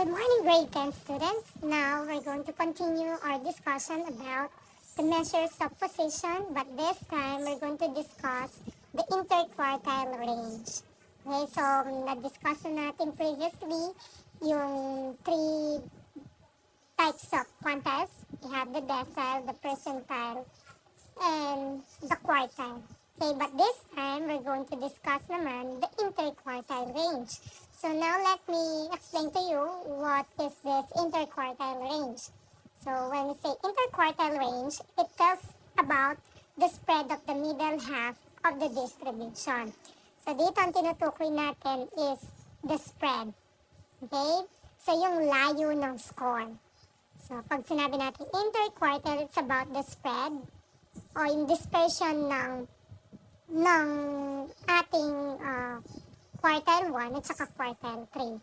Good morning, grade 10 students. Now we're going to continue our discussion about the measures of position, but this time we're going to discuss the interquartile range. Okay, so na-discuss na natin previously yung three types of quantiles. We have the decile, the percentile, and the quartile. Okay, but this time we're going to discuss naman the interquartile range. So now let me explain to you what is this interquartile range. So when we say interquartile range, it tells about the spread of the middle half of the distribution. So dito ang tinutukoy natin is the spread. Okay? So yung layo ng score. So pag sinabi natin interquartile, it's about the spread o yung dispersion ng ating quartile 1 at saka quartile 3.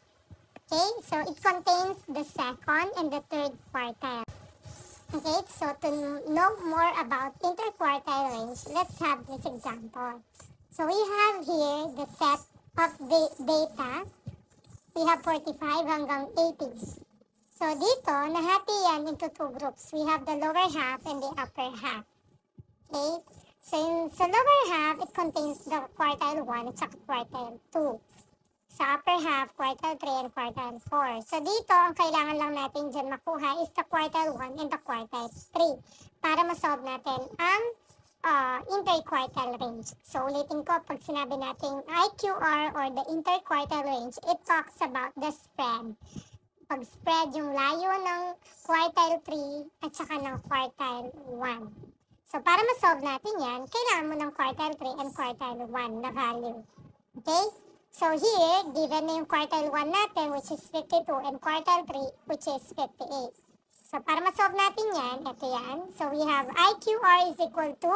Okay, so it contains the second and the third quartile. Okay, so to know more about interquartile range, let's have this example. So we have here the set of the data. We have 45 hanggang 80. So dito, nahati yan into two groups. We have the lower half and the upper half. Okay? So sa lower half, it contains the quartile 1 at saka quartile 2. Sa upper half, quartile 3 and quartile 4. So dito, ang kailangan lang natin dyan makuha is the quartile 1 and the quartile 3 para masolve natin ang interquartile range. So ulitin ko, pag sinabi natin IQR or the interquartile range, it talks about the spread. Pag spread yung layo ng quartile 3 at saka ng quartile 1. So, para ma-solve natin yan, kailangan mo ng quartile 3 and quartile 1 na value. Okay? So, here, given na yung quartile 1 natin, which is 52, and quartile 3, which is 58. So, para ma-solve natin yan, ito yan. So, we have IQR is equal to,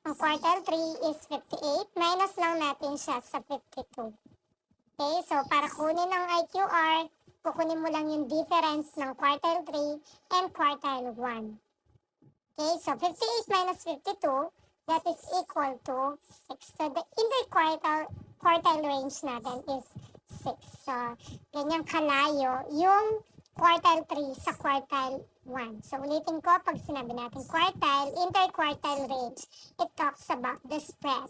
ang quartile 3 is 58, minus lang natin siya sa 52. Okay? So, para kunin ang IQR, kukunin mo lang yung difference ng quartile 3 and quartile 1. Okay, so 58 minus 52, that is equal to 6. So the interquartile range natin is 6. So, ganyang kalayo yung quartile 3 sa quartile 1. So, ulitin ko, pag sinabi natin quartile, interquartile range, it talks about the spread.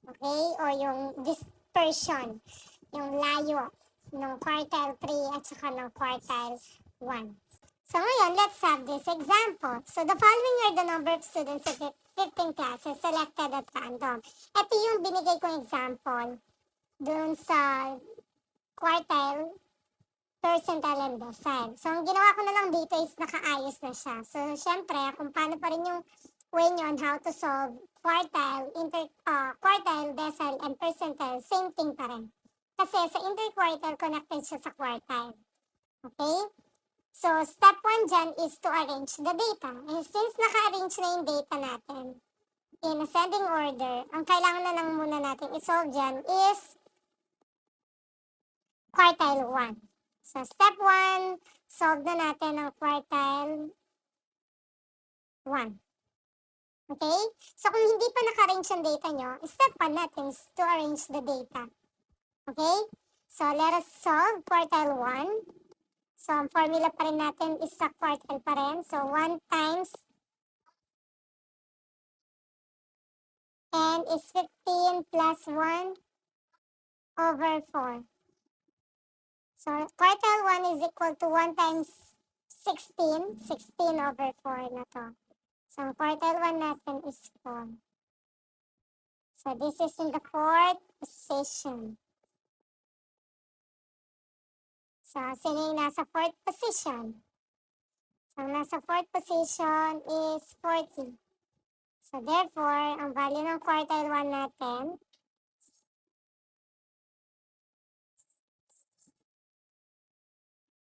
Okay, o yung dispersion, yung layo ng quartile 3 at saka ng quartile 1. So ngayon, let's have this example. So the following are the number of students of 15 classes selected at random. Ito yung binigay kong example dun sa quartile, percentile, and decile. So ang ginawa ko na lang dito is nakaayos na siya. So syempre, kung paano pa rin yung way nyo on how to solve quartile, quartile, decile, and percentile, same thing pa rin. Kasi sa interquartile, connected siya sa quartile. Okay? So, step 1 dyan is to arrange the data. And since naka-arrange na yung data natin in ascending order, ang kailangan na lang muna natin isolve dyan is quartile 1. So, step 1, solve na natin ang quartile 1. Okay? So, kung hindi pa naka-arrange yung data nyo, step 1 natin is to arrange the data. Okay? So, let us solve quartile 1. So, ang formula pa rin natin is sa quartile pa rin. So, 1 times n is 15 plus 1 over 4. So, quartile 1 is equal to 1 times 16. 16 over 4 na to. So, ang quartile 1 natin is 4. So, this is in the fourth position. So, sino yung nasa fourth position? So, nasa fourth position is 40. So, therefore, ang value ng quartile 1 natin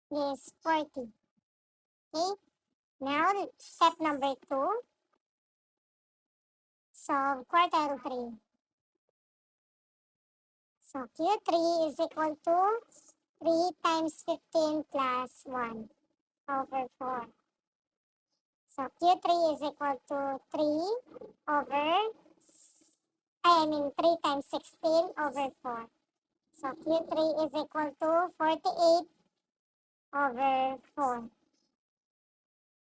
is 40. Okay? Now, step number 2. Solve quartile 3. So, Q3 is equal to 3 times 15 plus 1 over 4. So, Q3 is equal to 3 over, 3 times 16 over 4. So, Q3 is equal to 48 over 4.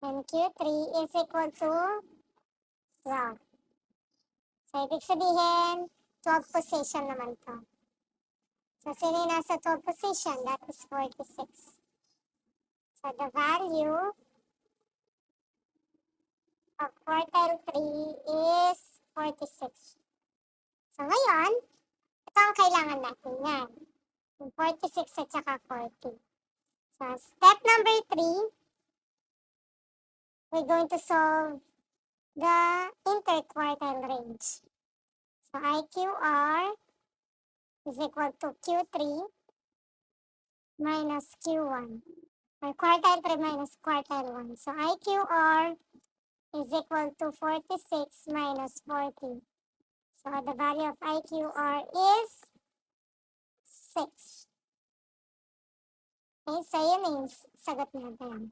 And Q3 is equal to 12. So, ibig sabihin, 12 position naman to. So, sino yung nasa 12 position? That is 46. So, the value of quartile 3 is 46. So, ngayon, ito ang kailangan natin yan. Yung 46 at saka 40. So, step number 3, we're going to solve the interquartile range. So, IQR is equal to Q3 minus Q1. Or quartile 3 minus quartile 1. So, IQR is equal to 46 minus 40. So, the value of IQR is 6. Okay, so yun yung sagot natin.